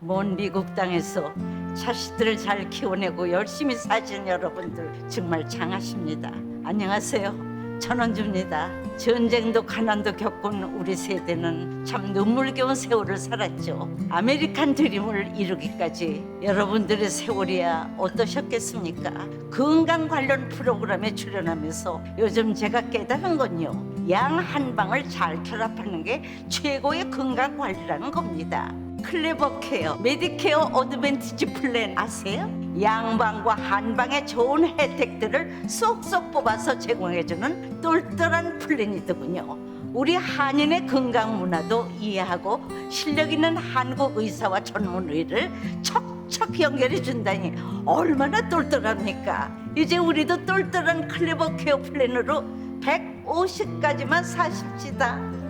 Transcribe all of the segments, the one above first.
먼 미국 땅에서 자식들을 잘 키워내고 열심히 사신 여러분들 정말 장하십니다. 안녕하세요. 전원주입니다. 전쟁도 가난도 겪은 우리 세대는 참 눈물겨운 세월을 살았죠. 아메리칸 드림을 이루기까지 여러분들의 세월이야 어떠셨겠습니까? 건강 관련 프로그램에 출연하면서 요즘 제가 깨달은 건요, 양 한 방을 잘 결합하는 게 최고의 건강 관리라는 겁니다. 클레버 케어, 메디케어 어드밴티지 플랜 아세요? 양방과 한방의 좋은 혜택들을 쏙쏙 뽑아서 제공해주는 똘똘한 플랜이더군요. 우리 한인의 건강 문화도 이해하고 실력 있는 한국 의사와 전문의를 척척 연결해 준다니 얼마나 똘똘합니까? 이제 우리도 똘똘한 클레버 케어 플랜으로 150까지만 사십시다.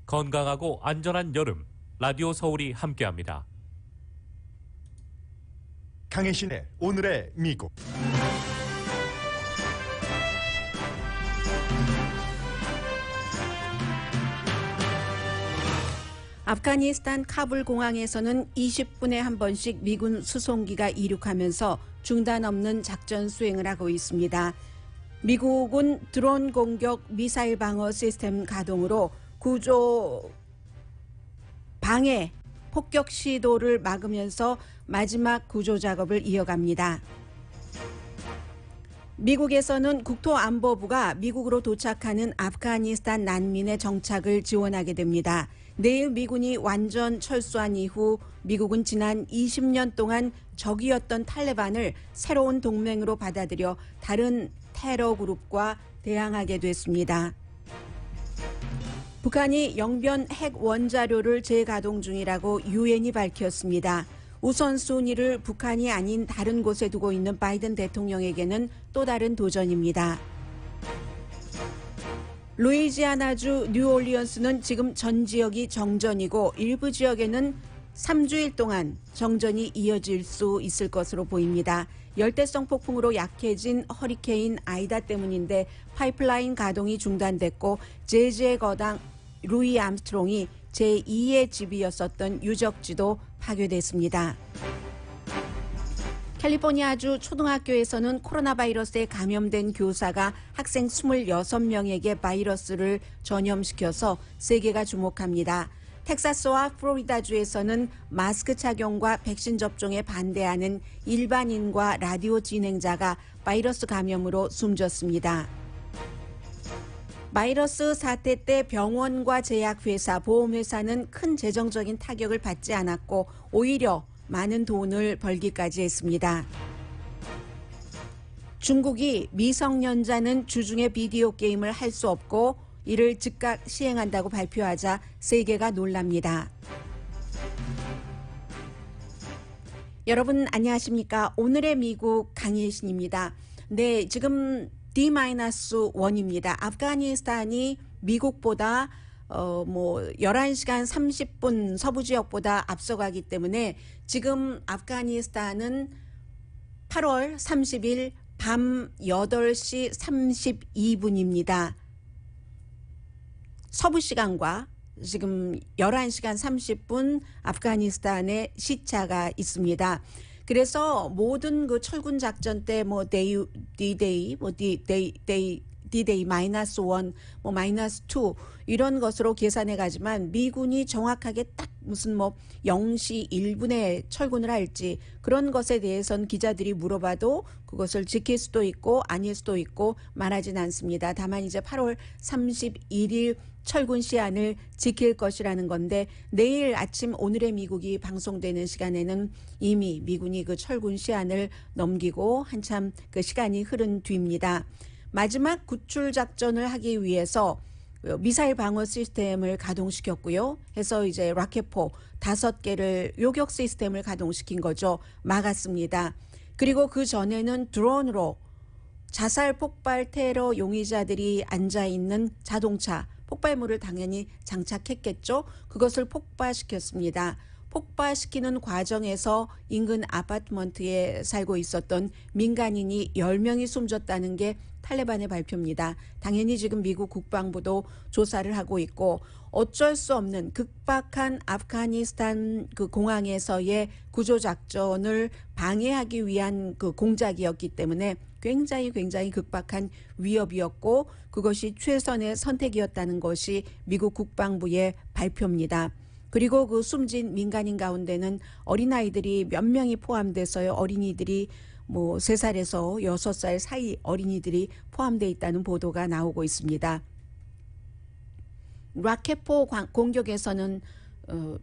건강하고 안전한 여름, 라디오 서울이 함께합니다. 강혜신의 오늘의 미국. 아프가니스탄 카불 공항에서는 20분에 한 번씩 미군 수송기가 이륙하면서 중단 없는 작전 수행을 하고 있습니다. 미국은 드론 공격 미사일 방어 시스템 가동으로 구조 방해 폭격 시도를 막으면서 마지막 구조 작업을 이어갑니다. 미국에서는 국토안보부가 미국으로 도착하는 아프가니스탄 난민의 정착을 지원하게 됩니다. 내일 미군이 완전 철수한 이후 미국은 지난 20년 동안 적이었던 탈레반을 새로운 동맹으로 받아들여 다른 테러 그룹과 대항하게 됐습니다. 북한이 영변 핵 원자로를 재가동 중이라고 유엔이 밝혔습니다. 우선순위를 북한이 아닌 다른 곳에 두고 있는 바이든 대통령에게는 또 다른 도전입니다. 루이지아나주 뉴올리언스는 지금 전 지역이 정전이고 일부 지역에는 3주일 동안 정전이 이어질 수 있을 것으로 보입니다. 열대성 폭풍으로 약해진 허리케인 아이다 때문인데 파이프라인 가동이 중단됐고 재즈의 거당 루이 암스트롱이 제2의 집이었었던 유적지도 파괴됐습니다. 캘리포니아주 초등학교에서는 코로나 바이러스에 감염된 교사가 학생 26명에게 바이러스를 전염시켜서 세계가 주목합니다. 텍사스와 플로리다주에서는 마스크 착용과 백신 접종에 반대하는 일반인과 라디오 진행자가 바이러스 감염으로 숨졌습니다. 바이러스 사태 때 병원과 제약회사, 보험회사는 큰 재정적인 타격을 받지 않았고 오히려 많은 돈을 벌기까지 했습니다. 중국이 미성년자는 주중에 비디오 게임을 할 수 없고 이를 즉각 시행한다고 발표하자 세계가 놀랍니다. 여러분 안녕하십니까? 오늘의 미국 강혜신입니다. 네, 지금 D-1입니다. 아프가니스탄이 미국보다 11시간 30분 서부 지역보다 앞서가기 때문에 지금 아프가니스탄은 8월 30일 밤 8시 32분입니다. 서부 시간과 지금 11시간 30분 아프가니스탄의 시차가 있습니다. 그래서 모든 그 철군 작전 때 D-Day, D-Day -1, -2 이런 것으로 계산해 가지만 미군이 정확하게 딱 무슨 0시 1분에 철군을 할지 그런 것에 대해서는 기자들이 물어봐도 그것을 지킬 수도 있고 아닐 수도 있고 말하진 않습니다. 다만 이제 8월 31일 철군 시한을 지킬 것이라는 건데 내일 아침 오늘의 미국이 방송되는 시간에는 이미 미군이 그 철군 시한을 넘기고 한참 그 시간이 흐른 뒤입니다. 마지막 구출 작전을 하기 위해서 미사일 방어 시스템을 가동시켰고요. 해서 이제 라켓포 5개를 요격 시스템을 가동시킨 거죠. 막았습니다. 그리고 그 전에는 드론으로 자살 폭발 테러 용의자들이 앉아있는 자동차 폭발물을 당연히 장착했겠죠. 그것을 폭발시켰습니다. 폭발시키는 과정에서 인근 아파트먼트에 살고 있었던 민간인이 10명이 숨졌다는 게 탈레반의 발표입니다. 당연히 지금 미국 국방부도 조사를 하고 있고 어쩔 수 없는 극박한 아프가니스탄 그 공항에서의 구조작전을 방해하기 위한 그 공작이었기 때문에 굉장히 극박한 위협이었고 그것이 최선의 선택이었다는 것이 미국 국방부의 발표입니다. 그리고 그 숨진 민간인 가운데는 어린아이들이 몇 명이 포함돼서요. 어린이들이 뭐 3살에서 6살 사이 어린이들이 포함되어 있다는 보도가 나오고 있습니다. 라켓포 공격에서는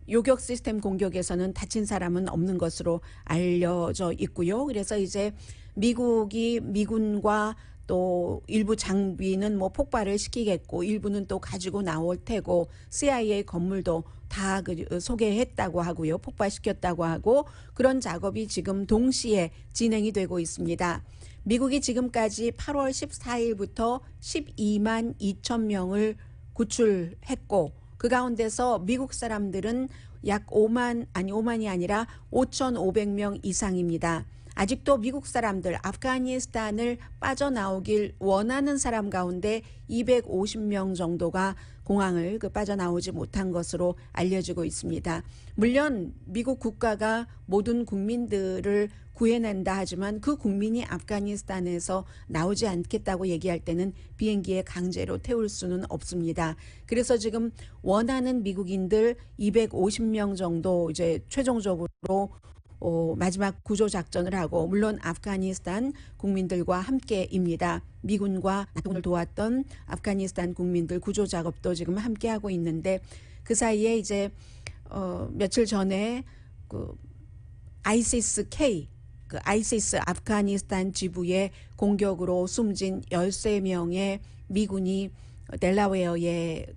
요격 시스템 공격에서는 다친 사람은 없는 것으로 알려져 있고요. 그래서 이제 미국이 미군과 또 일부 장비는 뭐 폭발을 시키겠고 일부는 또 가지고 나올 테고 CIA 건물도 다 소개했다고 하고요. 폭발시켰다고 하고 그런 작업이 지금 동시에 진행이 되고 있습니다. 미국이 지금까지 8월 14일부터 12만 2천 명을 구출했고 그 가운데서 미국 사람들은 약 5만이 아니라 5,500명 이상입니다. 아직도 미국 사람들 아프가니스탄을 빠져나오길 원하는 사람 가운데 250명 정도가 공항을 빠져나오지 못한 것으로 알려지고 있습니다. 물론 미국 국가가 모든 국민들을 구해낸다 하지만 그 국민이 아프가니스탄에서 나오지 않겠다고 얘기할 때는 비행기에 강제로 태울 수는 없습니다. 그래서 지금 원하는 미국인들 250명 정도 이제 최종적으로 마지막 구조 작전을 하고 물론 아프가니스탄 국민들과 함께입니다. 미군과 나토를 도왔던 아프가니스탄 국민들 구조 작업도 지금 함께하고 있는데 그 사이에 이제 며칠 전에 그 아이시스 아프가니스탄 지부의 공격으로 숨진 13명의 미군이 델라웨어의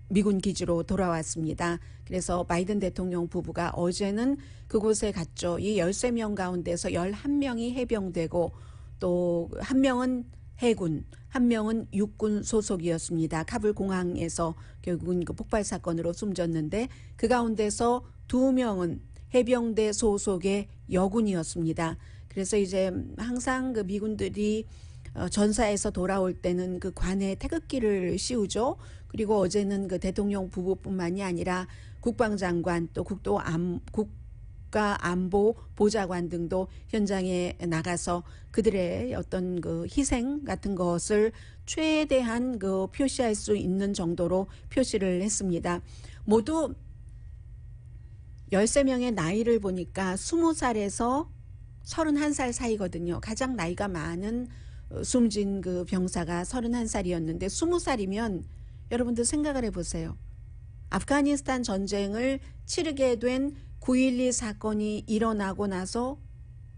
미군 기지로 돌아왔습니다. 그래서 바이든 대통령 부부가 어제는 그곳에 갔죠. 이 13명 가운데서 11명이 해병되고 또 1명은 해군, 1명은 육군 소속이었습니다. 카불 공항에서 결국은 그 폭발 사건으로 숨졌는데 그 가운데서 2명은 해병대 소속의 여군이었습니다. 그래서 이제 항상 그 미군들이 전사에서 돌아올 때는 그 관에 태극기를 씌우죠. 그리고 어제는 그 대통령 부부뿐만이 아니라 국방장관 또 국가안보 보좌관 등도 현장에 나가서 그들의 어떤 그 희생 같은 것을 최대한 그 표시할 수 있는 정도로 표시를 했습니다. 모두 13명의 나이를 보니까 20살에서 31살 사이거든요. 가장 나이가 많은 숨진 그 병사가 31살이었는데 20살이면 여러분들 생각을 해보세요. 아프가니스탄 전쟁을 치르게 된 9.12 사건이 일어나고 나서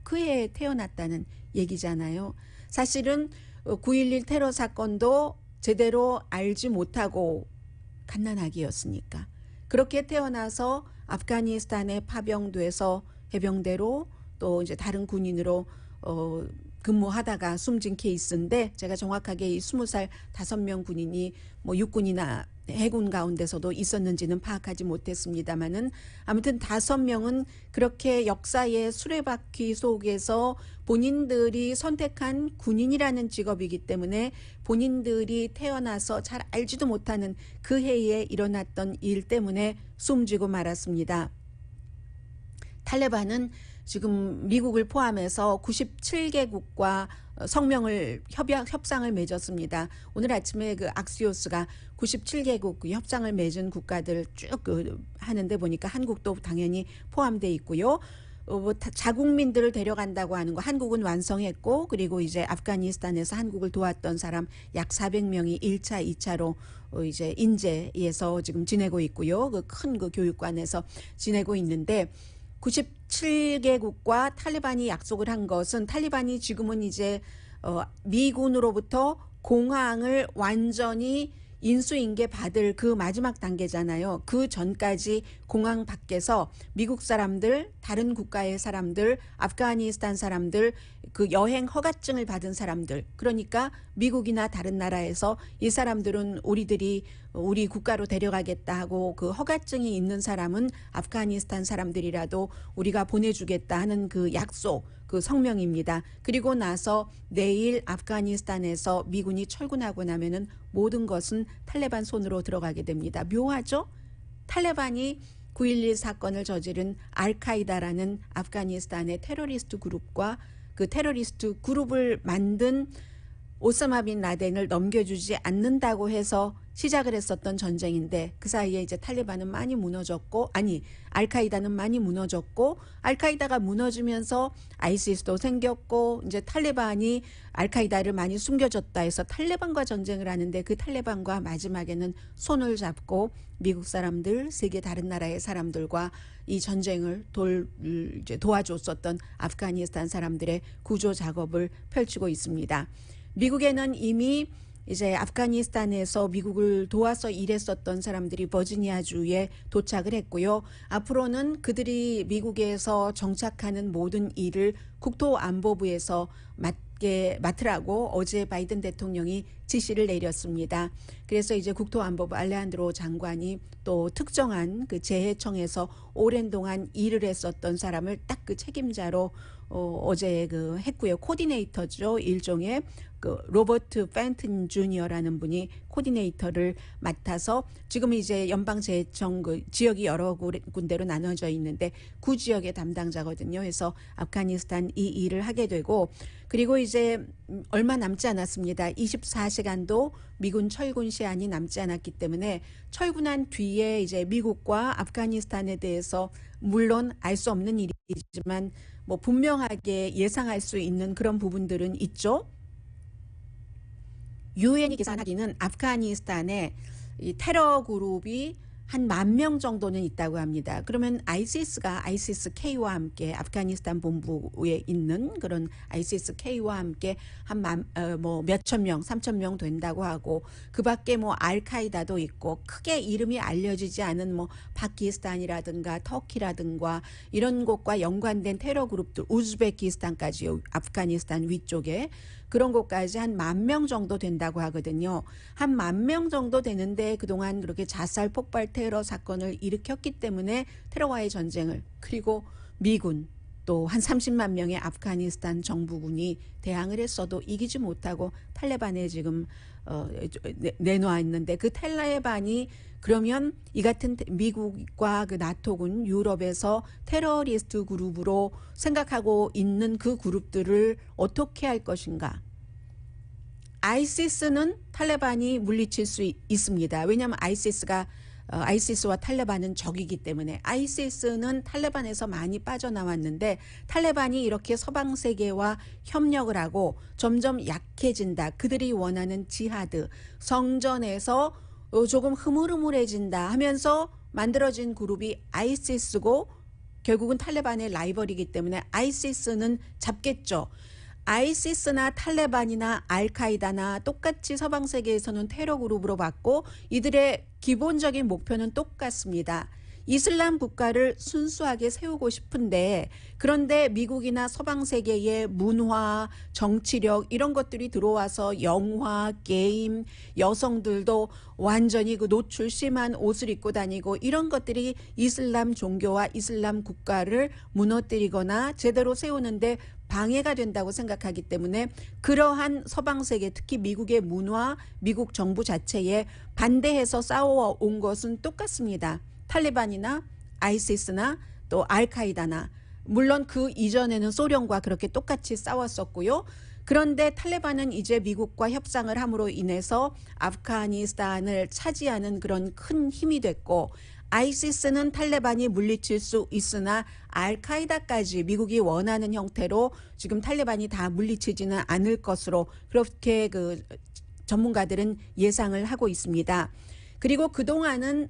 그 해에 태어났다는 얘기잖아요. 사실은 9.11 테러 사건도 제대로 알지 못하고 갓난아기였으니까. 그렇게 태어나서 아프가니스탄에 파병돼서 해병대로 또 이제 다른 군인으로 근무하다가 숨진 케이스인데 제가 정확하게 이 20살 5명 군인이 뭐 육군이나 해군 가운데서도 있었는지는 파악하지 못했습니다만은 아무튼 5명은 그렇게 역사의 수레바퀴 속에서 본인들이 선택한 군인이라는 직업이기 때문에 본인들이 태어나서 잘 알지도 못하는 그 해에 일어났던 일 때문에 숨지고 말았습니다. 탈레반은 지금 미국을 포함해서 97개국과 협상을 맺었습니다. 오늘 아침에 그 악시오스가 97개국 협상을 맺은 국가들 쭉 하는데 보니까 한국도 당연히 포함되어 있고요. 자국민들을 데려간다고 하는 거 한국은 완성했고 그리고 이제 아프가니스탄에서 한국을 도왔던 사람 약 400명이 1차, 2차로 이제 인제에서 지금 지내고 있고요. 그 큰 그 교육관에서 지내고 있는데 97개국과 탈리반이 약속을 한 것은 탈리반이 지금은 이제 미군으로부터 공항을 완전히 인수인계 받을 그 마지막 단계잖아요. 그 전까지 공항 밖에서 미국 사람들, 다른 국가의 사람들, 아프가니스탄 사람들, 그 여행 허가증을 받은 사람들, 그러니까 미국이나 다른 나라에서 이 사람들은 우리들이 우리 국가로 데려가겠다 하고 그 허가증이 있는 사람은 아프가니스탄 사람들이라도 우리가 보내주겠다 하는 그 약속, 그 성명입니다. 그리고 나서 내일 아프가니스탄에서 미군이 철군하고 나면은 모든 것은 탈레반 손으로 들어가게 됩니다. 묘하죠? 탈레반이 9.11 사건을 저지른 알카이다라는 아프가니스탄의 테러리스트 그룹과 그 테러리스트 그룹을 만든 오사마 빈 라덴을 넘겨주지 않는다고 해서 시작을 했었던 전쟁인데 그 사이에 이제 탈레반은 많이 무너졌고 알카이다는 많이 무너졌고 알카이다가 무너지면서 아이시스도 생겼고 이제 탈레반이 알카이다를 많이 숨겨줬다 해서 탈레반과 전쟁을 하는데 그 탈레반과 마지막에는 손을 잡고 미국 사람들, 세계 다른 나라의 사람들과 이 전쟁을 이제 도와줬었던 아프가니스탄 사람들의 구조 작업을 펼치고 있습니다. 미국에는 이미 이제 아프가니스탄에서 미국을 도와서 일했었던 사람들이 버지니아주에 도착을 했고요. 앞으로는 그들이 미국에서 정착하는 모든 일을 국토안보부에서 맡으라고 어제 바이든 대통령이 지시를 내렸습니다. 그래서 이제 국토안보부 알레한드로 장관이 또 특정한 그 재해청에서 오랜 동안 일을 했었던 사람을 딱 그 책임자로 어제 그 했고요. 코디네이터죠. 일종의 그 로버트 펜튼 주니어라는 분이 코디네이터를 맡아서 지금 이제 연방재해청 그 지역이 여러 군데로 나눠져 있는데 구 지역의 담당자거든요. 그래서 아프가니스탄 이 일을 하게 되고 그리고 이제 얼마 남지 않았습니다. 24시간도 미군 철군 시한이 남지 않았기 때문에 철군한 뒤에 이제 미국과 아프가니스탄에 대해서 물론 알 수 없는 일이지만 뭐 분명하게 예상할 수 있는 그런 부분들은 있죠. 유엔이 계산하기는 아프가니스탄에 이 테러 그룹이 한 10,000명 정도는 있다고 합니다. 그러면 ISIS-K와 함께 아프가니스탄 본부에 있는 그런 ISIS-K와 함께 한 몇천 명, 3,000명 된다고 하고 그 밖에 뭐 알카이다도 있고 크게 이름이 알려지지 않은 뭐 파키스탄이라든가 터키라든가 이런 곳과 연관된 테러 그룹들 우즈베키스탄까지요. 아프가니스탄 위쪽에 그런 곳까지 한 10,000명 정도 된다고 하거든요. 한 10,000명 정도 되는데 그동안 그렇게 자살 폭발 테러 사건을 일으켰기 때문에 테러와의 전쟁을 그리고 미군 또 한 30만 명의 아프가니스탄 정부군이 대항을 했어도 이기지 못하고 탈레반에 지금 내놓아 있는데 그 탈레반이 그러면 이 같은 미국과 그 나토군 유럽에서 테러리스트 그룹으로 생각하고 있는 그 그룹들을 어떻게 할 것인가? 아이시스는 탈레반이 물리칠 수 있습니다. 왜냐하면 아이시스와 탈레반은 적이기 때문에 아이시스는 탈레반에서 많이 빠져나왔는데 탈레반이 이렇게 서방 세계와 협력을 하고 점점 약해진다. 그들이 원하는 지하드, 성전에서 조금 흐물흐물해진다 하면서 만들어진 그룹이 아이시스고 결국은 탈레반의 라이벌이기 때문에 아이시스는 잡겠죠. 아이시스나 탈레반이나 알카이다나 똑같이 서방 세계에서는 테러 그룹으로 봤고 이들의 기본적인 목표는 똑같습니다. 이슬람 국가를 순수하게 세우고 싶은데 그런데 미국이나 서방 세계의 문화, 정치력 이런 것들이 들어와서 영화, 게임, 여성들도 완전히 그 노출 심한 옷을 입고 다니고 이런 것들이 이슬람 종교와 이슬람 국가를 무너뜨리거나 제대로 세우는데 방해가 된다고 생각하기 때문에 그러한 서방 세계 특히 미국의 문화, 미국 정부 자체에 반대해서 싸워온 것은 똑같습니다. 탈레반이나 아이시스나 또 알카이다나 물론 그 이전에는 소련과 그렇게 똑같이 싸웠었고요. 그런데 탈레반은 이제 미국과 협상을 함으로 인해서 아프가니스탄을 차지하는 그런 큰 힘이 됐고 아이시스는 탈레반이 물리칠 수 있으나 알카이다까지 미국이 원하는 형태로 지금 탈레반이 다 물리치지는 않을 것으로 그렇게 그 전문가들은 예상을 하고 있습니다. 그리고 그동안은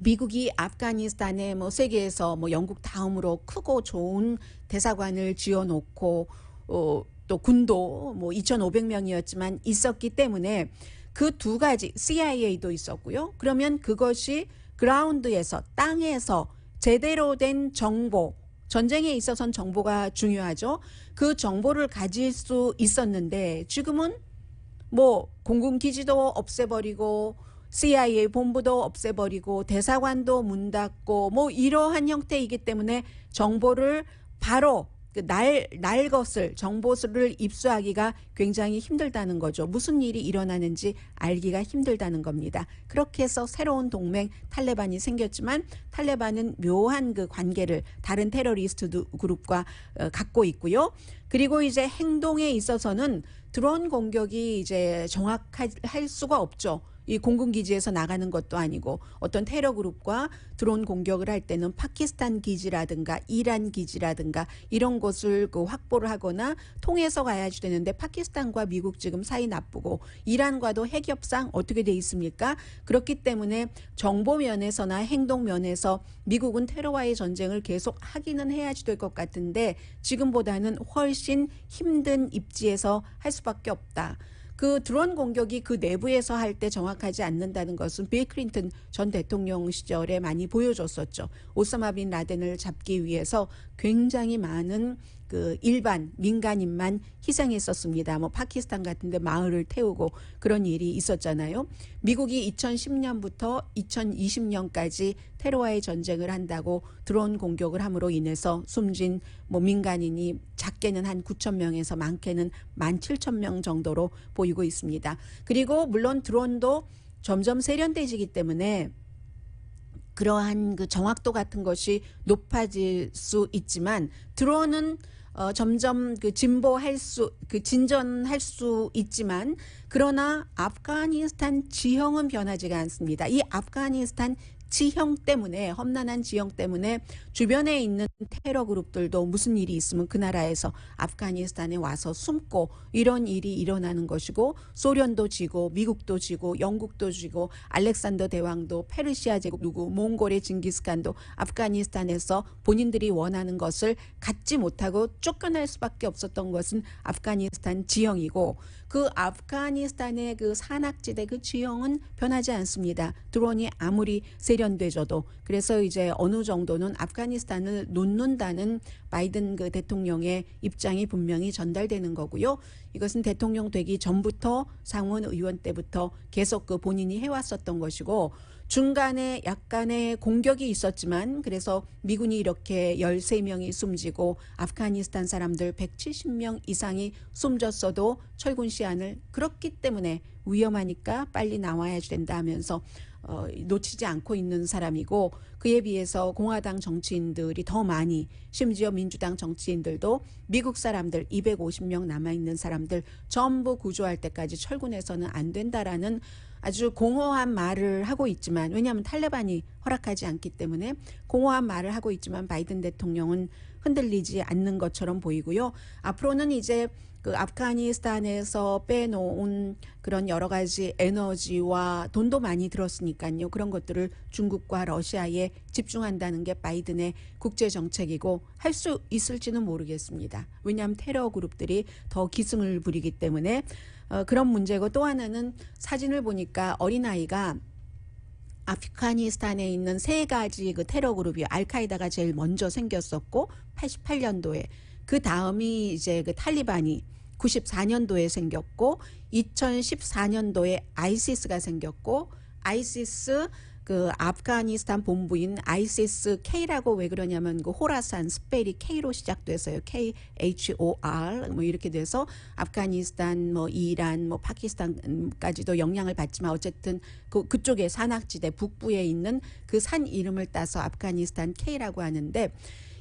미국이 아프가니스탄에 뭐 세계에서 뭐 영국 다음으로 크고 좋은 대사관을 지어놓고 또 군도 뭐 2,500명이었지만 있었기 때문에 그 두 가지 CIA도 있었고요. 그러면 그것이 그라운드에서 땅에서 제대로 된 정보, 전쟁에 있어서는 정보가 중요하죠. 그 정보를 가질 수 있었는데 지금은 뭐 공군기지도 없애버리고 CIA 본부도 없애버리고 대사관도 문 닫고 뭐 이러한 형태이기 때문에 정보를 바로 날 것을 정보를 입수하기가 굉장히 힘들다는 거죠. 무슨 일이 일어나는지 알기가 힘들다는 겁니다. 그렇게 해서 새로운 동맹 탈레반이 생겼지만 탈레반은 묘한 그 관계를 다른 테러리스트 그룹과 갖고 있고요. 그리고 이제 행동에 있어서는 드론 공격이 이제 정확할 수가 없죠. 이 공군기지에서 나가는 것도 아니고 어떤 테러 그룹과 드론 공격을 할 때는 파키스탄 기지라든가 이란 기지라든가 이런 곳을 그 확보를 하거나 통해서 가야지 되는데 파키스탄과 미국 지금 사이 나쁘고 이란과도 핵협상 어떻게 돼 있습니까? 그렇기 때문에 정보 면에서나 행동 면에서 미국은 테러와의 전쟁을 계속 하기는 해야지 될 것 같은데 지금보다는 훨씬 힘든 입지에서 할 수밖에 없다. 그 드론 공격이 그 내부에서 할 때 정확하지 않는다는 것은 빌 클린턴 전 대통령 시절에 많이 보여줬었죠. 오사마 빈 라덴을 잡기 위해서 굉장히 많은 그 일반 민간인만 희생했었습니다. 뭐 파키스탄 같은 데 마을을 태우고 그런 일이 있었잖아요. 미국이 2010년부터 2020년까지 테러와의 전쟁을 한다고 드론 공격을 함으로 인해서 숨진 뭐 민간인이 작게는 한 9천 명에서 많게는 17,000명 정도로 보이고 있습니다. 그리고 물론 드론도 점점 세련돼지기 때문에 그러한 그 정확도 같은 것이 높아질 수 있지만 드론은 점점 그 진전할 수 있지만 그러나 아프가니스탄 지형은 변하지가 않습니다. 이 아프가니스탄 지형 때문에 험난한 지형 때문에 주변에 있는 테러 그룹들도 무슨 일이 있으면 그 나라에서 아프가니스탄에 와서 숨고 이런 일이 일어나는 것이고 소련도 지고 미국도 지고 영국도 지고 알렉산더 대왕도 페르시아 제국 누구 몽골의 징기스칸도 아프가니스탄에서 본인들이 원하는 것을 갖지 못하고 쫓겨날 수밖에 없었던 것은 아프가니스탄 지형이고 그 아프가니스탄의 그 산악지대 그 지형은 변하지 않습니다. 드론이 아무리 세련되져도 그래서 이제 어느 정도는 아프가니스탄을 놓는다는 바이든 그 대통령의 입장이 분명히 전달되는 거고요. 이것은 대통령 되기 전부터 상원 의원 때부터 계속 그 본인이 해왔었던 것이고 중간에 약간의 공격이 있었지만 그래서 미군이 이렇게 13명이 숨지고 아프가니스탄 사람들 170명 이상이 숨졌어도 철군 시한을 그렇기 때문에 위험하니까 빨리 나와야 된다 하면서 놓치지 않고 있는 사람이고 그에 비해서 공화당 정치인들이 더 많이 심지어 민주당 정치인들도 미국 사람들 250명 남아있는 사람들 전부 구조할 때까지 철군해서는 안 된다라는 아주 공허한 말을 하고 있지만 왜냐하면 탈레반이 허락하지 않기 때문에 공허한 말을 하고 있지만 바이든 대통령은 흔들리지 않는 것처럼 보이고요. 앞으로는 이제 그 아프가니스탄에서 빼놓은 그런 여러 가지 에너지와 돈도 많이 들었으니까요. 그런 것들을 중국과 러시아에 집중한다는 게 바이든의 국제 정책이고 할 수 있을지는 모르겠습니다. 왜냐하면 테러 그룹들이 더 기승을 부리기 때문에 그런 문제고 또 하나는 사진을 보니까 어린아이가 아프가니스탄에 있는 3가지 그 테러 그룹이 알카에다가 제일 먼저 생겼었고 88년도에 그 다음이 이제 그 탈리반이 94년도에 생겼고 2014년도에 아이시스가 생겼고 아이시스 그 아프가니스탄 본부인 아이시스 K라고 왜 그러냐면 그 호라산 스펠이 K로 시작돼서요. KHOR 뭐 이렇게 돼서 아프가니스탄 뭐 이란 뭐 파키스탄까지도 영향을 받지만 어쨌든 그쪽에 산악지대 북부에 있는 그 산 이름을 따서 아프가니스탄 K라고 하는데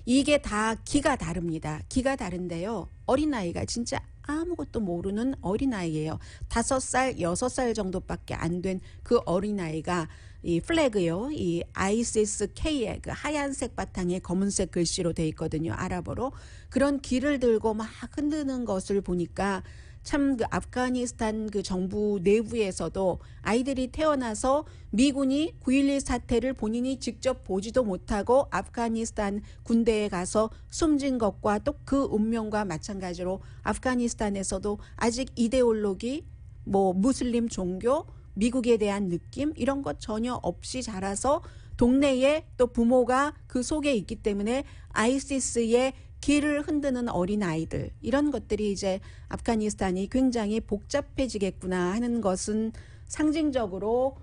이게 다 기가 다릅니다. 기가 다른데요. 어린아이가 진짜 아무것도 모르는 어린아이예요. 5살, 6살 정도밖에 안 된 그 어린아이가 이 플래그요. 이 아이시스 K의 그 하얀색 바탕에 검은색 글씨로 돼 있거든요. 아랍어로. 그런 길을 들고 막 흔드는 것을 보니까 참 그 아프가니스탄 그 정부 내부에서도 아이들이 태어나서 미군이 9.11 사태를 본인이 직접 보지도 못하고 아프가니스탄 군대에 가서 숨진 것과 또 그 운명과 마찬가지로 아프가니스탄에서도 아직 이데올로기, 뭐 무슬림 종교, 미국에 대한 느낌 이런 것 전혀 없이 자라서 동네에 또 부모가 그 속에 있기 때문에 아이시스의 길을 흔드는 어린아이들 이런 것들이 이제 아프가니스탄이 굉장히 복잡해지겠구나 하는 것은 상징적으로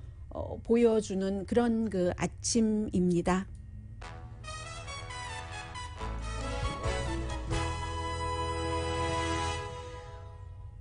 보여주는 그런 그 아침입니다.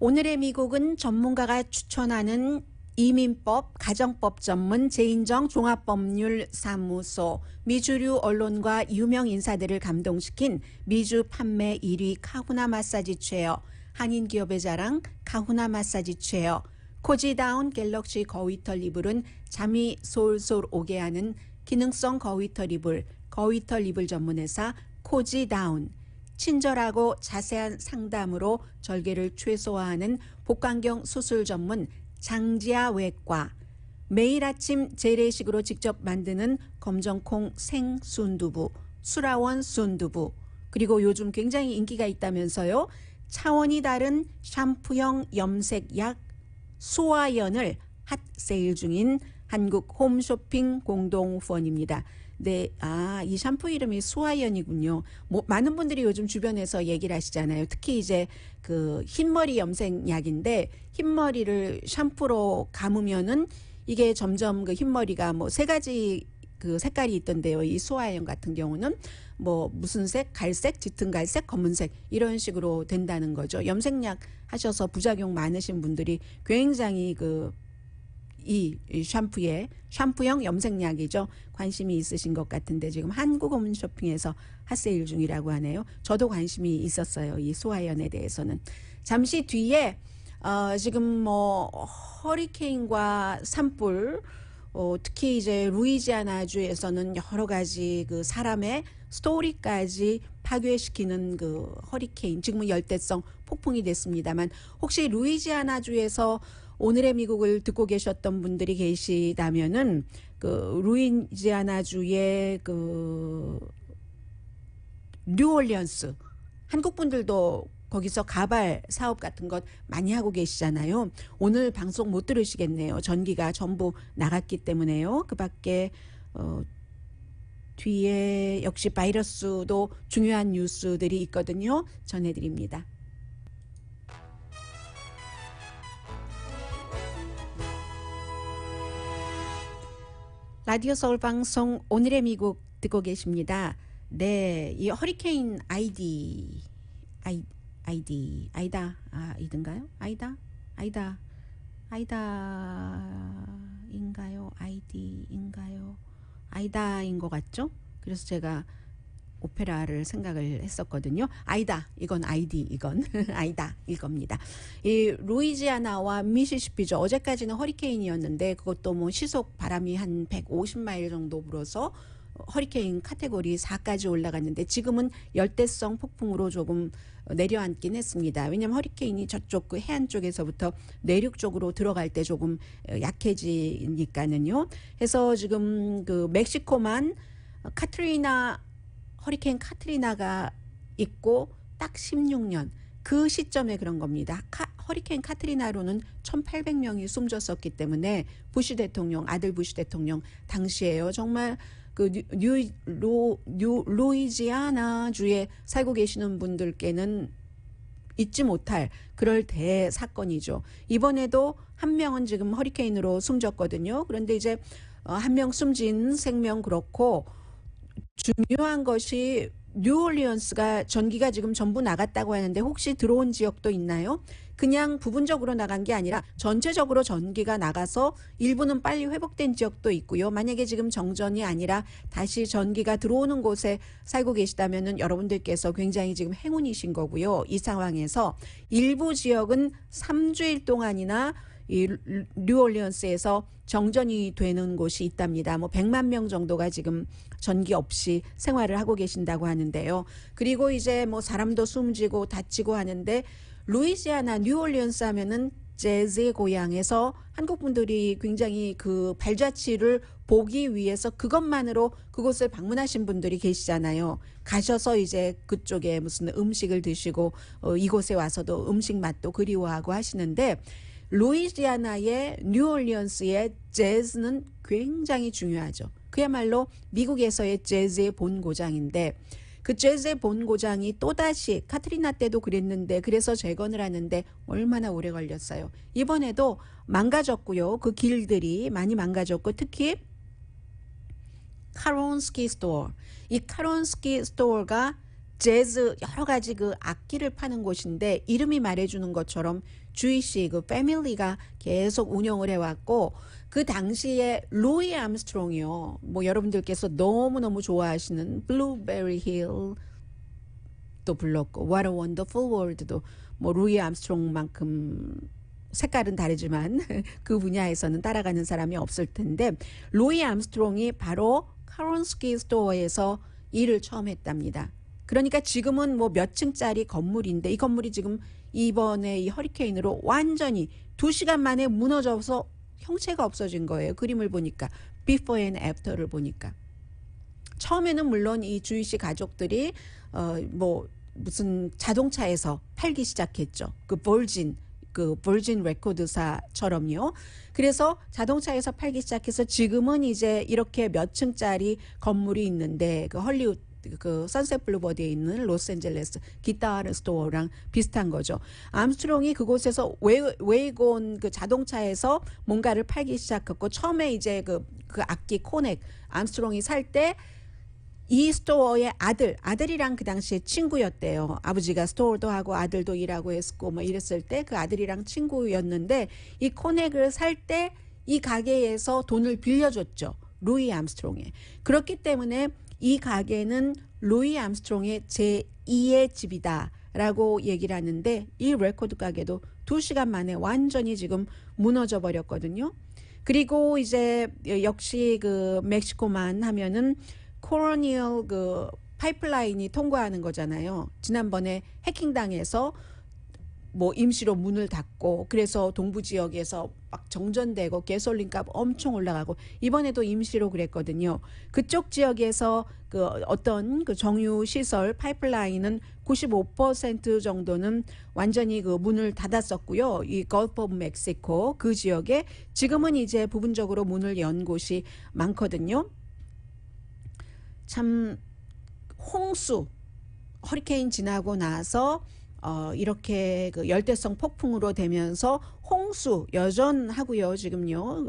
오늘의 미국은 전문가가 추천하는 이민법, 가정법 전문 제인정 종합법률사무소, 미주류 언론과 유명 인사들을 감동시킨 미주 판매 1위 카후나 마사지 체어, 한인 기업의 자랑 카후나 마사지 체어, 코지다운 갤럭시 거위털 이불은 잠이 솔솔 오게 하는 기능성 거위털 이불, 거위털 이불 전문회사 코지다운, 친절하고 자세한 상담으로 절개를 최소화하는 복강경 수술 전문 장지아 외과, 매일 아침 재래식으로 직접 만드는 검정콩 생순두부, 수라원 순두부, 그리고 요즘 굉장히 인기가 있다면서요. 차원이 다른 샴푸형 염색약 수아연을 핫 세일 중인 한국 홈쇼핑 공동후원입니다. 네, 이 샴푸 이름이 수아연이군요. 많은 분들이 요즘 주변에서 얘기를 하시잖아요. 특히 이제 그 흰머리 염색약인데 흰머리를 샴푸로 감으면은 이게 점점 그 흰머리가 뭐 3가지 그 색깔이 있던데요. 이 수아연 같은 경우는 뭐 무슨 색, 갈색, 짙은 갈색, 검은색 이런 식으로 된다는 거죠. 염색약 하셔서 부작용 많으신 분들이 굉장히 이 샴푸형 염색약이죠. 관심이 있으신 것 같은데 지금 한국홈쇼핑에서 핫세일 중이라고 하네요. 저도 관심이 있었어요. 이 수아연에 대해서는. 잠시 뒤에 지금 뭐 허리케인과 산불, 특히 이제 루이지아나주에서는 여러 가지 그 사람의 스토리까지 파괴시키는 그 허리케인, 지금은 열대성 폭풍이 됐습니다만 혹시 루이지아나주에서 오늘의 미국을 듣고 계셨던 분들이 계시다면은 그 루이지아나주의 그 뉴올리언스, 한국 분들도 거기서 가발 사업 같은 것 많이 하고 계시잖아요. 오늘 방송 못 들으시겠네요. 전기가 전부 나갔기 때문에요. 그 밖에 뒤에 역시 바이러스도 중요한 뉴스들이 있거든요. 전해드립니다. 라디오 서울 방송 오늘의 미국 듣고 계십니다. 네, 이 허리케인 아이다인가요? 아이다인 것 같죠? 그래서 제가 오페라를 생각을 했었거든요. 이건 아이다일 겁니다. 이 루이지아나와 미시시피죠. 어제까지는 허리케인이었는데 그것도 뭐 시속 바람이 한 150마일 정도 불어서 허리케인 카테고리 4까지 올라갔는데 지금은 열대성 폭풍으로 조금 내려앉긴 했습니다. 왜냐하면 허리케인이 저쪽 그 해안 쪽에서부터 내륙 쪽으로 들어갈 때 조금 약해지니까는요. 해서 지금 그 멕시코만 허리케인 카트리나가 있고 딱 16년 그 시점에 그런 겁니다. 허리케인 카트리나로는 1,800명이 숨졌었기 때문에 아들 부시 대통령 당시에요. 정말 그 루이지아나 주에 살고 계시는 분들께는 잊지 못할 그럴 대사건이죠. 이번에도 한 명은 지금 허리케인으로 숨졌거든요. 그런데 이제 한 명 숨진 생명 그렇고 중요한 것이 뉴올리언스가 전기가 지금 전부 나갔다고 하는데 혹시 들어온 지역도 있나요? 그냥 부분적으로 나간 게 아니라 전체적으로 전기가 나가서 일부는 빨리 회복된 지역도 있고요. 만약에 지금 정전이 아니라 다시 전기가 들어오는 곳에 살고 계시다면은 여러분들께서 굉장히 지금 행운이신 거고요. 이 상황에서 일부 지역은 3주일 동안이나 이 뉴올리언스에서 정전이 되는 곳이 있답니다. 뭐 100만 명 정도가 지금 전기 없이 생활을 하고 계신다고 하는데요. 그리고 이제 뭐 사람도 숨지고 다치고 하는데 루이지아나 뉴올리언스 하면은 재즈의 고향에서 한국 분들이 굉장히 그 발자취를 보기 위해서 그것만으로 그곳을 방문하신 분들이 계시잖아요. 가셔서 이제 그쪽에 무슨 음식을 드시고 이곳에 와서도 음식 맛도 그리워하고 하시는데 루이지아나의 뉴올리언스의 재즈는 굉장히 중요하죠. 그야말로 미국에서의 재즈의 본고장인데 그 재즈의 본고장이 또다시 카트리나 때도 그랬는데 그래서 재건을 하는데 얼마나 오래 걸렸어요. 이번에도 망가졌고요. 그 길들이 많이 망가졌고 특히 카론스키 스토어. 이 카론스키 스토어가 재즈 여러 가지 그 악기를 파는 곳인데 이름이 말해주는 것처럼 주이시 그 패밀리가 계속 운영을 해왔고 그 당시에 루이 암스트롱이요. 뭐 여러분들께서 너무너무 좋아하시는 블루베리 힐도 불렀고 What a Wonderful World도 뭐 루이 암스트롱만큼 색깔은 다르지만 그 분야에서는 따라가는 사람이 없을 텐데 루이 암스트롱이 바로 카론스키 스토어에서 일을 처음 했답니다. 그러니까 지금은 뭐 몇 층짜리 건물인데 이 건물이 지금 이번에 이 허리케인으로 완전히 2시간 만에 무너져서 형체가 없어진 거예요. 그림을 보니까 before and after를 보니까 처음에는 물론 이 주희 씨 가족들이 뭐 무슨 자동차에서 팔기 시작했죠. 그 버진 레코드사처럼요. 그래서 자동차에서 팔기 시작해서 지금은 이제 이렇게 몇 층짜리 건물이 있는데 그 헐리우드 그 선셋 블루버드에 있는 로스앤젤레스 기타 스토어랑 비슷한 거죠. 암스트롱이 그곳에서 웨이곤 그 자동차에서 뭔가를 팔기 시작했고 처음에 이제 그 악기 코넥 암스트롱이 살 때 이 스토어의 아들이랑 그 당시에 친구였대요. 아버지가 스토어도 하고 아들도 일하고 했고 뭐 이랬을 때 그 아들이랑 친구였는데 이 코넥을 살 때 이 가게에서 돈을 빌려줬죠. 루이 암스트롱에. 그렇기 때문에 이 가게는 루이 암스트롱의 제2의 집이다라고 얘기를 하는데 이 레코드 가게도 2시간 만에 완전히 지금 무너져 버렸거든요. 그리고 이제 역시 그 멕시코만 하면은 코로니얼 그 파이프라인이 통과하는 거잖아요. 지난번에 해킹당해서 뭐 임시로 문을 닫고 그래서 동부 지역에서 막 정전되고 가솔린값 엄청 올라가고 이번에도 임시로 그랬거든요. 그쪽 지역에서 그 어떤 그 정유 시설 파이프라인은 95% 정도는 완전히 그 문을 닫았었고요. 이 걸프 오브 멕시코 그 지역에 지금은 이제 부분적으로 문을 연 곳이 많거든요. 참 홍수 허리케인 지나고 나서 이렇게 그 열대성 폭풍으로 되면서 홍수 여전하고요. 지금요.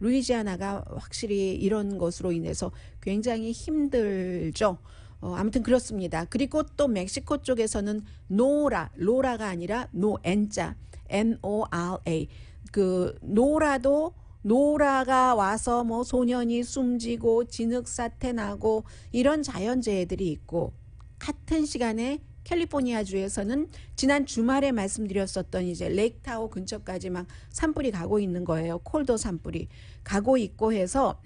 루이지아나가 확실히 이런 것으로 인해서 굉장히 힘들죠. 아무튼 그렇습니다. 그리고 또 멕시코 쪽에서는 로라가 아니라 N자 NORA 그 노라가 와서 뭐 소년이 숨지고 진흙 사태 나고 이런 자연재해들이 있고 같은 시간에 캘리포니아주에서는 지난 주말에 말씀드렸었던 이제 레이크타워 근처까지 막 산불이 가고 있는 거예요. 콜도 산불이 가고 있고 해서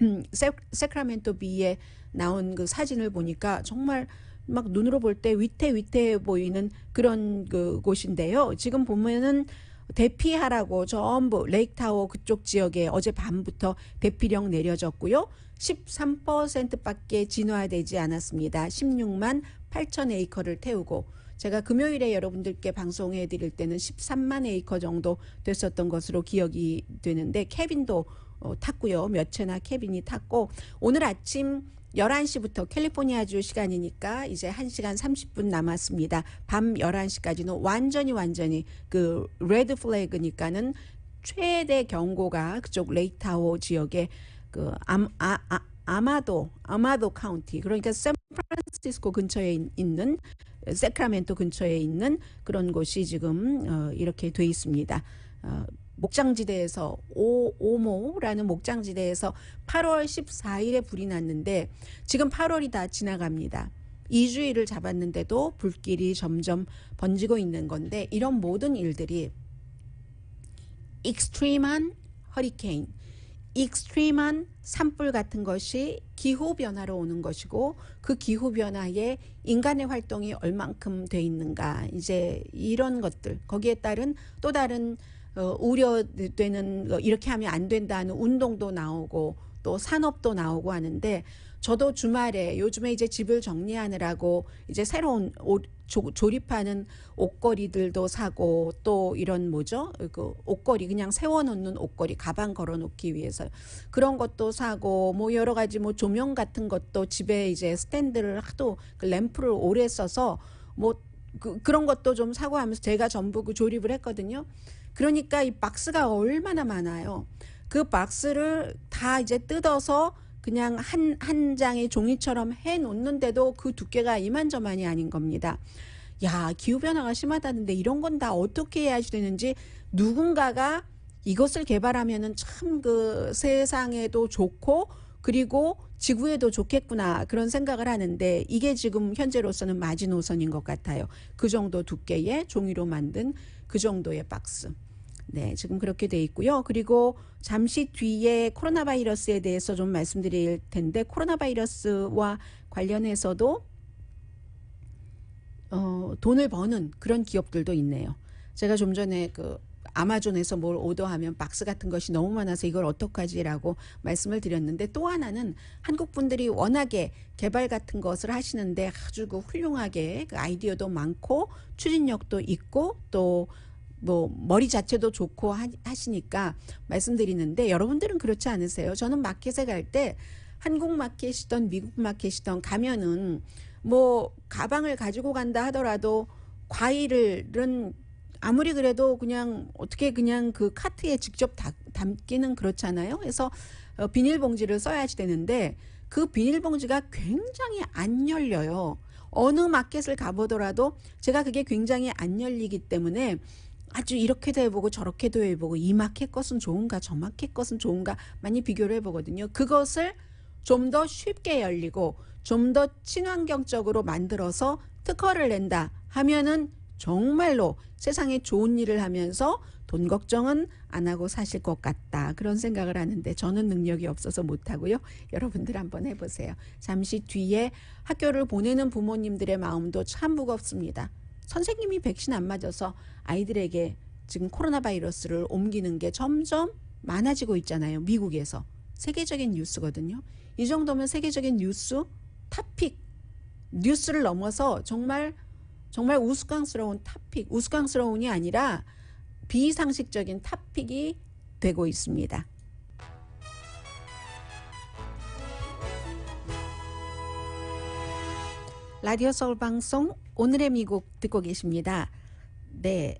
세크라멘토 비에 나온 그 사진을 보니까 정말 막 눈으로 볼 때 위태위태해 보이는 그런 그 곳인데요. 지금 보면은 대피하라고 전부 레이크타워 그쪽 지역에 어제 밤부터 대피령 내려졌고요. 13%밖에 진화되지 않았습니다. 16만 8천 에이커를 태우고 제가 금요일에 여러분들께 방송해 드릴 때는 13만 에이커 정도 됐었던 것으로 기억이 되는데 캐빈도 탔고요. 몇 채나 캐빈이 탔고 오늘 아침 11시부터 캘리포니아주 시간이니까 이제 1시간 30분 남았습니다. 밤 11시까지는 완전히 그 레드 플래그니까는 최대 경고가 그쪽 레이크타워 지역에 그 아마도 카운티 그러니까 샌프란시스코 근처에 있는 세크라멘토 근처에 있는 그런 곳이 지금 이렇게 돼 있습니다. 목장지대에서 오모라는 목장지대에서 8월 14일에 불이 났는데 지금 8월이 다 지나갑니다. 2주일을 잡았는데도 불길이 점점 번지고 있는 건데 이런 모든 일들이 익스트림한 허리케인, 익스트림한 산불 같은 것이 기후변화로 오는 것이고 그 기후변화에 인간의 활동이 얼만큼 돼 있는가 이제 이런 것들 거기에 따른 또 다른 우려되는 이렇게 하면 안 된다는 운동도 나오고 또 산업도 나오고 하는데 저도 주말에 요즘에 이제 집을 정리하느라고 이제 새로운 조립하는 옷걸이들도 사고 또 이런 뭐죠? 그 옷걸이 그냥 세워놓는 옷걸이 가방 걸어놓기 위해서 그런 것도 사고 뭐 여러 가지 뭐 조명 같은 것도 집에 이제 스탠드를 하도 그 램프를 오래 써서 뭐 그런 것도 좀 사고 하면서 제가 전부 그 조립을 했거든요. 그러니까 이 박스가 얼마나 많아요. 그 박스를 다 이제 뜯어서 그냥 한 장의 종이처럼 해 놓는데도 그 두께가 이만저만이 아닌 겁니다. 야, 기후변화가 심하다는데 이런 건 다 어떻게 해야 되는지 누군가가 이것을 개발하면은 참 그 세상에도 좋고 그리고 지구에도 좋겠구나 그런 생각을 하는데 이게 지금 현재로서는 마지노선인 것 같아요. 그 정도 두께의 종이로 만든 그 정도의 박스. 네, 지금 그렇게 돼 있고요. 그리고 잠시 뒤에 코로나 바이러스에 대해서 좀 말씀드릴 텐데 코로나 바이러스와 관련해서도 돈을 버는 그런 기업들도 있네요. 제가 좀 전에 그 아마존에서 뭘 오더하면 박스 같은 것이 너무 많아서 이걸 어떡하지라고 말씀을 드렸는데 또 하나는 한국 분들이 워낙에 개발 같은 것을 하시는데 아주 그 훌륭하게 그 아이디어도 많고 추진력도 있고 또 뭐 머리 자체도 좋고 하시니까 말씀드리는데 여러분들은 그렇지 않으세요? 저는 마켓에 갈 때 한국 마켓이든 미국 마켓이든 가면은 뭐 가방을 가지고 간다 하더라도 과일은 아무리 그래도 그냥 어떻게 그냥 그 카트에 직접 담기는 그렇잖아요. 그래서 비닐봉지를 써야지 되는데 그 비닐봉지가 굉장히 안 열려요. 어느 마켓을 가보더라도 제가 그게 굉장히 안 열리기 때문에 아주 이렇게도 해보고 저렇게도 해보고 이 마켓 것은 좋은가 저 마켓 것은 좋은가 많이 비교를 해보거든요. 그것을 좀 더 쉽게 열리고 좀 더 친환경적으로 만들어서 특허를 낸다 하면은 정말로 세상에 좋은 일을 하면서 돈 걱정은 안 하고 사실 것 같다. 그런 생각을 하는데 저는 능력이 없어서 못하고요. 여러분들 한번 해보세요. 잠시 뒤에 학교를 보내는 부모님들의 마음도 참 무겁습니다. 선생님이 백신 안 맞아서 아이들에게 지금 코로나 바이러스를 옮기는 게 점점 많아지고 있잖아요. 미국에서. 세계적인 뉴스거든요. 이 정도면 세계적인 뉴스 탑픽 뉴스를 넘어서 정말 우스꽝스러운 탑픽 우스꽝스러운이 아니라 비상식적인 탑픽이 되고 있습니다. 라디오 서울 방송 오늘의 미국 듣고 계십니다. 네,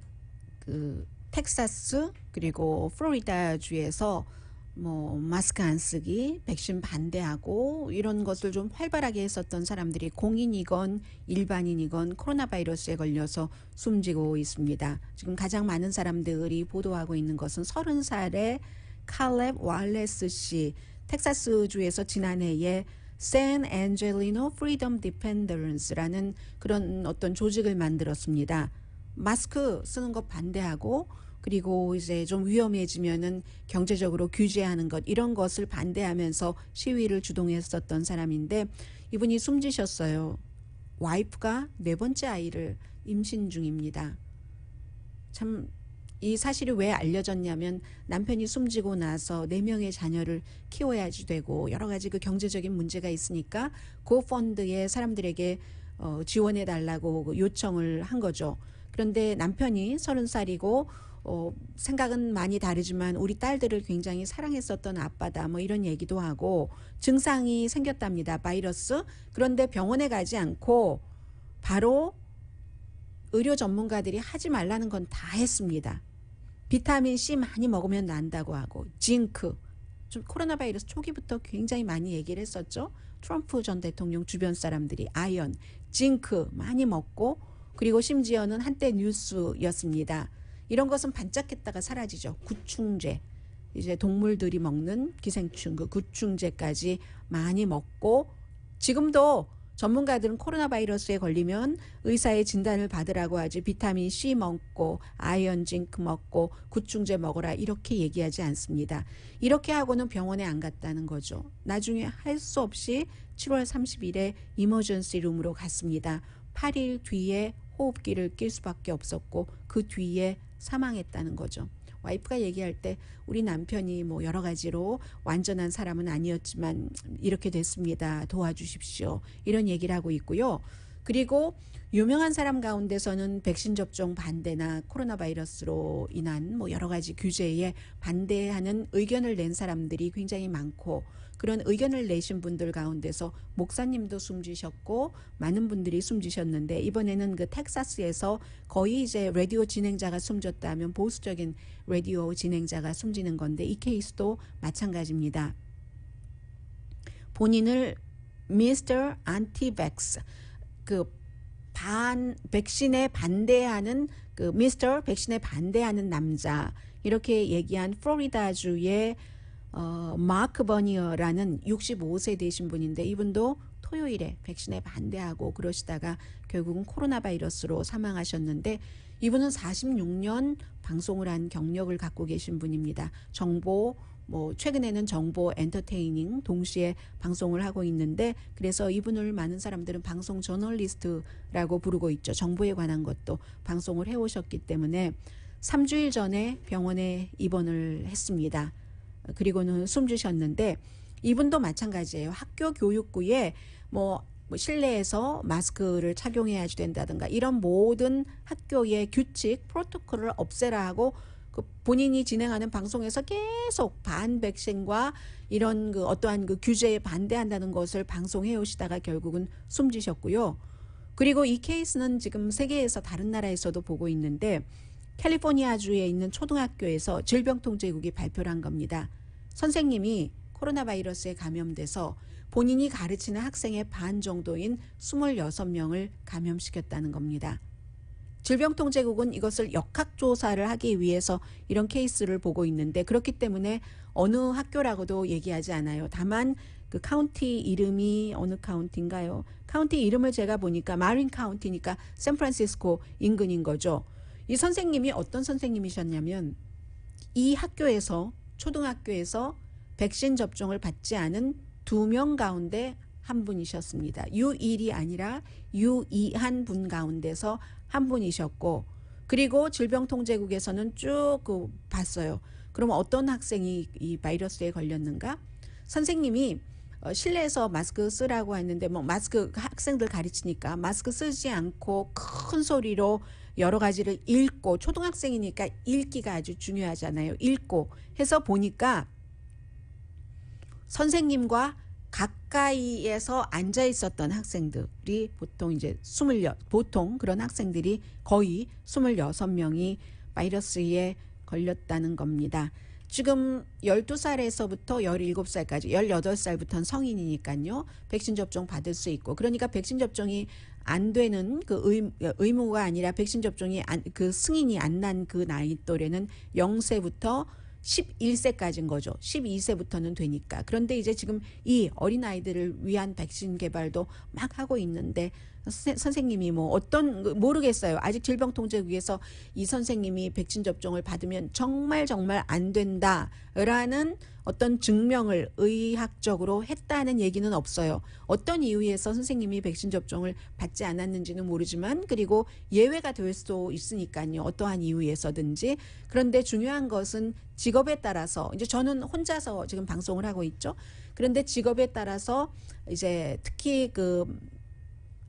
그 텍사스 그리고 플로리다 주에서 뭐 마스크 안 쓰기, 백신 반대하고 이런 것을 좀 활발하게 했었던 사람들이 공인이건 일반인이건 코로나 바이러스에 걸려서 숨지고 있습니다. 지금 가장 많은 사람들이 보도하고 있는 것은 30살의 칼렙 왈레스 씨, 텍사스 주에서 지난해에 샌 앤젤리노 프리덤 디펜더런스라는 그런 어떤 조직을 만들었습니다. 마스크 쓰는 것 반대하고 그리고 이제 좀 위험해지면은 경제적으로 규제하는 것 이런 것을 반대하면서 시위를 주동했었던 사람인데 이분이 숨지셨어요. 와이프가 4번째 아이를 임신 중입니다. 참 이 사실이 왜 알려졌냐면 남편이 숨지고 나서 4명의 자녀를 키워야지 되고 여러 가지 그 경제적인 문제가 있으니까 그 펀드에 사람들에게 지원해 달라고 요청을 한 거죠. 그런데 남편이 30살이고 생각은 많이 다르지만 우리 딸들을 굉장히 사랑했었던 아빠다 뭐 이런 얘기도 하고 증상이 생겼답니다. 바이러스. 그런데 병원에 가지 않고 바로 의료 전문가들이 하지 말라는 건 다 했습니다. 비타민 C 많이 먹으면 난다고 하고 징크. 좀 코로나 바이러스 초기부터 굉장히 많이 얘기를 했었죠. 트럼프 전 대통령 주변 사람들이 아연, 징크 많이 먹고 그리고 심지어는 한때 뉴스였습니다. 이런 것은 반짝했다가 사라지죠. 구충제. 이제 동물들이 먹는 기생충, 그 구충제까지 많이 먹고 지금도 전문가들은 코로나 바이러스에 걸리면 의사의 진단을 받으라고 하지 비타민 C 먹고 아연 징크 먹고 구충제 먹어라 이렇게 얘기하지 않습니다. 이렇게 하고는 병원에 안 갔다는 거죠. 나중에 할 수 없이 7월 30일에 이머전시 룸으로 갔습니다. 8일 뒤에 호흡기를 낄 수밖에 없었고 그 뒤에 사망했다는 거죠. 와이프가 얘기할 때 우리 남편이 뭐 여러 가지로 완전한 사람은 아니었지만 이렇게 됐습니다. 도와주십시오. 이런 얘기를 하고 있고요. 그리고 유명한 사람 가운데서는 백신 접종 반대나 코로나 바이러스로 인한 뭐 여러 가지 규제에 반대하는 의견을 낸 사람들이 굉장히 많고, 그런 의견을 내신 분들 가운데서 목사님도 숨지셨고 많은 분들이 숨지셨는데, 이번에는 그 텍사스에서 거의 이제 라디오 진행자가 숨졌다 하면 보수적인 라디오 진행자가 숨지는 건데, 이 케이스도 마찬가지입니다. 본인을 미스터 안티백스, 그 백신에 반대하는 그 미스터 백신에 반대하는 남자, 이렇게 얘기한 플로리다주의 마크 버니어라는 65세 되신 분인데, 이분도 토요일에 백신에 반대하고 그러시다가 결국은 코로나 바이러스로 사망하셨는데, 이분은 46년 방송을 한 경력을 갖고 계신 분입니다. 정보, 뭐 최근에는 정보 엔터테이닝 동시에 방송을 하고 있는데, 그래서 이분을 많은 사람들은 방송 저널리스트라고 부르고 있죠. 정보에 관한 것도 방송을 해오셨기 때문에 3주일 전에 병원에 입원을 했습니다. 그리고는 숨지셨는데, 이분도 마찬가지예요. 학교 교육부에 뭐 실내에서 마스크를 착용해야 된다든가 이런 모든 학교의 규칙, 프로토콜을 없애라 하고 그 본인이 진행하는 방송에서 계속 반백신과 이런 그 어떠한 그 규제에 반대한다는 것을 방송해 오시다가 결국은 숨지셨고요. 그리고 이 케이스는 지금 세계에서 다른 나라에서도 보고 있는데, 캘리포니아주에 있는 초등학교에서 질병통제국이 발표를 한 겁니다. 선생님이 코로나 바이러스에 감염돼서 본인이 가르치는 학생의 반 정도인 26명을 감염시켰다는 겁니다. 질병통제국은 이것을 역학조사를 하기 위해서 이런 케이스를 보고 있는데, 그렇기 때문에 어느 학교라고도 얘기하지 않아요. 다만 그 카운티 이름이 어느 카운티인가요? 카운티 이름을 제가 보니까 마린 카운티니까 샌프란시스코 인근인 거죠. 이 선생님이 어떤 선생님이셨냐면, 이 학교에서, 초등학교에서 백신 접종을 받지 않은 2명 가운데 한 분이셨습니다. 유일이 아니라 유이한 분 가운데서 한 분이셨고, 그리고 질병통제국에서는 쭉 봤어요. 그럼 어떤 학생이 이 바이러스에 걸렸는가? 선생님이 실내에서 마스크 쓰라고 했는데, 뭐 마스크 학생들 가르치니까 마스크 쓰지 않고 큰 소리로 여러 가지를 읽고, 초등학생이니까 읽기가 아주 중요하잖아요. 읽고 해서 보니까 선생님과 가까이에서 앉아 있었던 학생들이 보통 이제 보통 그런 학생들이 거의 26명이 바이러스에 걸렸다는 겁니다. 지금 12살에서부터 17살까지, 18살부터는 성인이니까요. 백신 접종 받을 수 있고, 그러니까 백신 접종이 안 되는 그 의무가 아니라 백신 접종이 그 승인이 안 난 그 나이 또래는 0세부터 11세까지인 거죠. 12세부터는 되니까. 그런데 이제 지금 이 어린아이들을 위한 백신 개발도 막 하고 있는데, 선생님이 뭐 어떤 모르겠어요. 아직 질병통제국에서 이 선생님이 백신 접종을 받으면 정말 안 된다라는 어떤 증명을 의학적으로 했다는 얘기는 없어요. 어떤 이유에서 선생님이 백신 접종을 받지 않았는지는 모르지만, 그리고 예외가 될 수도 있으니까요. 어떠한 이유에서든지. 그런데 중요한 것은 직업에 따라서, 이제 저는 혼자서 지금 방송을 하고 있죠. 그런데 직업에 따라서 이제 특히 그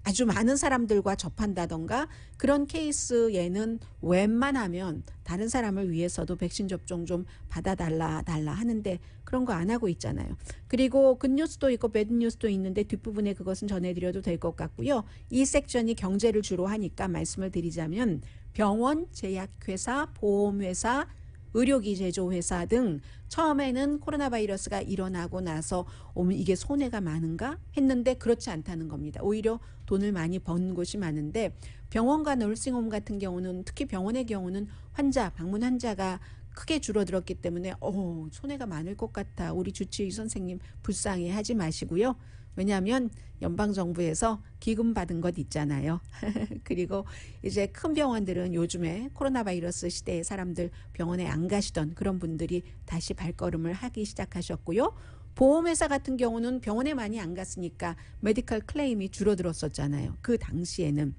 아주 많은 사람들과 접한다던가 그런 케이스에는 웬만하면 다른 사람을 위해서도 백신 접종 좀 받아달라 하는데, 그런 거 안 하고 있잖아요. 그리고 굿뉴스도 있고 배드뉴스도 있는데 뒷부분에 그것은 전해드려도 될 것 같고요. 이 섹션이 경제를 주로 하니까 말씀을 드리자면, 병원, 제약회사, 보험회사, 의료기 제조회사 등 처음에는 코로나 바이러스가 일어나고 나서 이게 손해가 많은가 했는데 그렇지 않다는 겁니다. 오히려 돈을 많이 번 곳이 많은데, 병원과 너싱홈 같은 경우는, 특히 병원의 경우는 방문 환자가 크게 줄어들었기 때문에 손해가 많을 것 같아, 우리 주치의 선생님 불쌍해 하지 마시고요. 왜냐하면 연방정부에서 기금 받은 것 있잖아요. 그리고 이제 큰 병원들은 요즘에 코로나 바이러스 시대에 사람들 병원에 안 가시던 그런 분들이 다시 발걸음을 하기 시작하셨고요. 보험회사 같은 경우는 병원에 많이 안 갔으니까 메디컬 클레임이 줄어들었었잖아요. 그 당시에는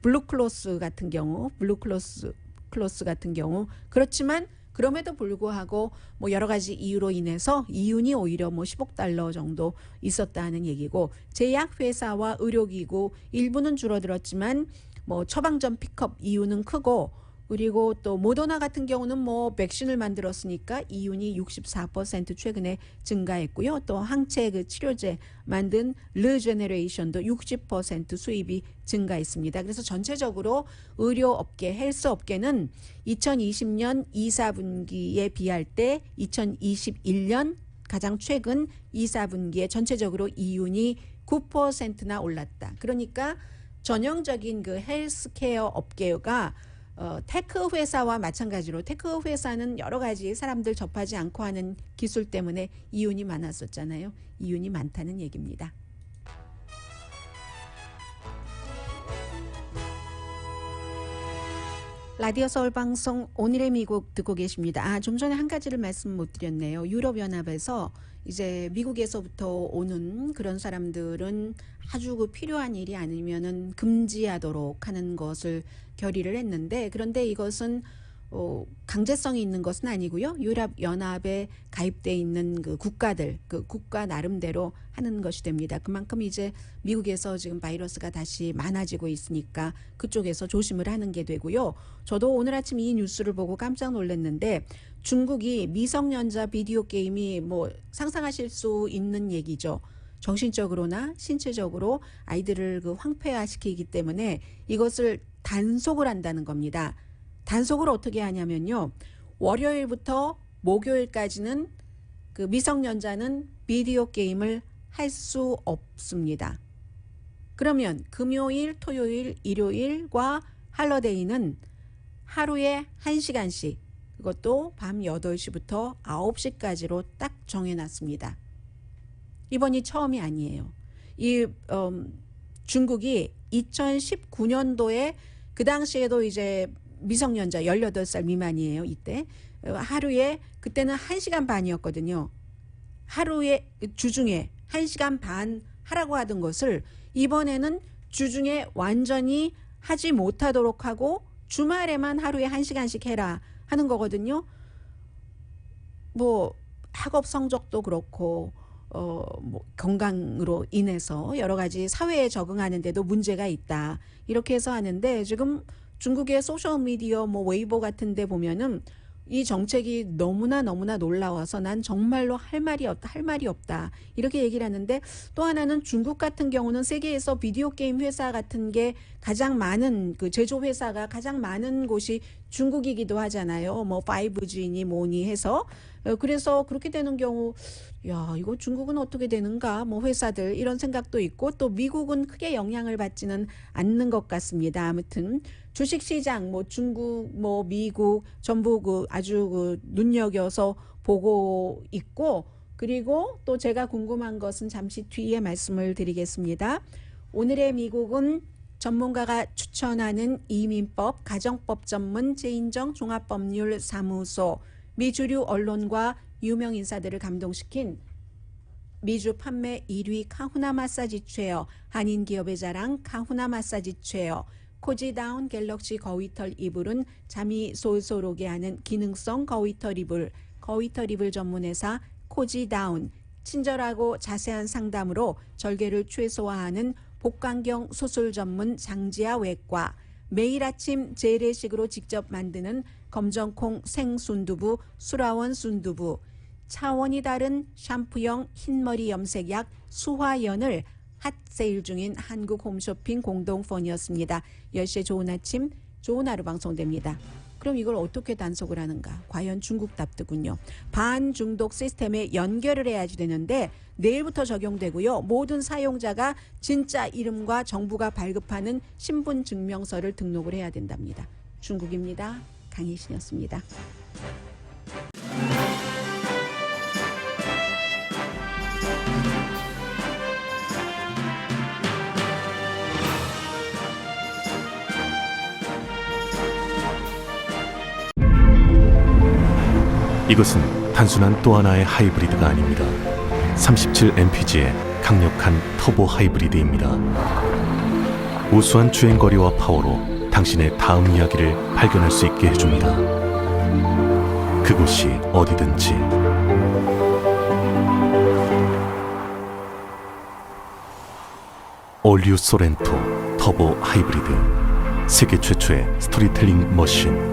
블루크로스 같은 경우, 블루크로스 투버클로스 같은 경우. 그렇지만 그럼에도 불구하고 뭐 여러 가지 이유로 인해서 이윤이 오히려 뭐 10억 달러 정도 있었다는 얘기고, 제약회사와 의료기구 일부는 줄어들었지만 뭐 처방전 픽업 이윤은 크고, 그리고 또 모더나 같은 경우는 뭐 백신을 만들었으니까 이윤이 64% 최근에 증가했고요. 또 항체 그 치료제 만든 르제네레이션도 60% 수입이 증가했습니다. 그래서 전체적으로 의료업계, 헬스업계는 2020년 2, 4분기에 비할 때 2021년 가장 최근 2, 4분기에 전체적으로 이윤이 9%나 올랐다. 그러니까 전형적인 그 헬스케어 업계가 테크 회사와 마찬가지로, 테크 회사는 여러 가지 사람들 접하지 않고 하는 기술 때문에 이윤이 많았었잖아요. 이윤이 많다는 얘기입니다. 라디오 서울 방송 오늘의 미국 듣고 계십니다. 좀 전에 한 가지를 말씀 못 드렸네요. 유럽연합에서 이제 미국에서부터 오는 그런 사람들은 아주 그 필요한 일이 아니면은 금지하도록 하는 것을 결의를 했는데, 그런데 이것은 강제성이 있는 것은 아니고요. 유럽연합에 가입돼 있는 그 국가들, 그 국가 나름대로 하는 것이 됩니다. 그만큼 이제 미국에서 지금 바이러스가 다시 많아지고 있으니까 그쪽에서 조심을 하는 게 되고요. 저도 오늘 아침 이 뉴스를 보고 깜짝 놀랐는데, 중국이 미성년자 비디오 게임이 뭐 상상하실 수 있는 얘기죠. 정신적으로나 신체적으로 아이들을 그 황폐화시키기 때문에 이것을 단속을 한다는 겁니다. 단속을 어떻게 하냐면요. 월요일부터 목요일까지는 그 미성년자는 비디오 게임을 할 수 없습니다. 그러면 금요일, 토요일, 일요일과 할러데이는 하루에 1시간씩, 그것도 밤 8시부터 9시까지로 딱 정해놨습니다. 이번이 처음이 아니에요. 이 중국이 2019년도에 그 당시에도 이제 미성년자 18살 미만이에요. 이때 하루에, 그때는 1시간 반이었거든요. 하루에 주중에 1시간 반 하라고 하던 것을 이번에는 주중에 완전히 하지 못하도록 하고 주말에만 하루에 1시간씩 해라 하는 거거든요. 뭐 학업 성적도 그렇고 뭐 건강으로 인해서 여러 가지 사회에 적응하는데도 문제가 있다. 이렇게 해서 하는데, 지금 중국의 소셜미디어 뭐 웨이보 같은 데 보면은 이 정책이 너무나 놀라워서 난 정말로 할 말이 없다. 이렇게 얘기를 하는데, 또 하나는 중국 같은 경우는 세계에서 비디오 게임 회사 같은 게 가장 많은, 그 제조 회사가 가장 많은 곳이 중국이기도 하잖아요. 뭐 5G니 뭐니 해서. 그래서 그렇게 되는 경우, 야, 이거 중국은 어떻게 되는가? 뭐 회사들 이런 생각도 있고, 또 미국은 크게 영향을 받지는 않는 것 같습니다. 아무튼 주식시장, 뭐 중국, 뭐 미국 전부 그 아주 그 눈여겨서 보고 있고, 그리고 또 제가 궁금한 것은 잠시 뒤에 말씀을 드리겠습니다. 오늘의 미국은 전문가가 추천하는 이민법, 가정법 전문 제인정 종합법률사무소, 미주류 언론과 유명 인사들을 감동시킨 미주 판매 1위 카후나 마사지 체어, 한인 기업의 자랑 카후나 마사지 체어, 코지다운 갤럭시 거위털 이불은 잠이 솔솔 오게 하는 기능성 거위털 이불 전문회사 코지다운, 친절하고 자세한 상담으로 절개를 최소화하는 복강경 수술 전문 장지아 외과, 매일 아침 재래식으로 직접 만드는 검정콩 생순두부 수라원 순두부, 차원이 다른 샴푸형 흰머리 염색약 수화연을 핫세일 중인 한국 홈쇼핑 공동폰이었습니다. 10시에 좋은 아침, 좋은 하루 방송됩니다. 그럼 이걸 어떻게 단속을 하는가? 과연 중국답더군요. 반중독 시스템에 연결을 해야지 되는데 내일부터 적용되고요. 모든 사용자가 진짜 이름과 정부가 발급하는 신분증명서를 등록을 해야 된답니다. 중국입니다. 강희신이었습니다. 이것은 단순한 또 하나의 하이브리드가 아닙니다. 37mpg의 강력한 터보 하이브리드입니다. 우수한 주행거리와 파워로 당신의 다음 이야기를 발견할 수 있게 해줍니다. 그곳이 어디든지. 올류 소렌토 터보 하이브리드, 세계 최초의 스토리텔링 머신.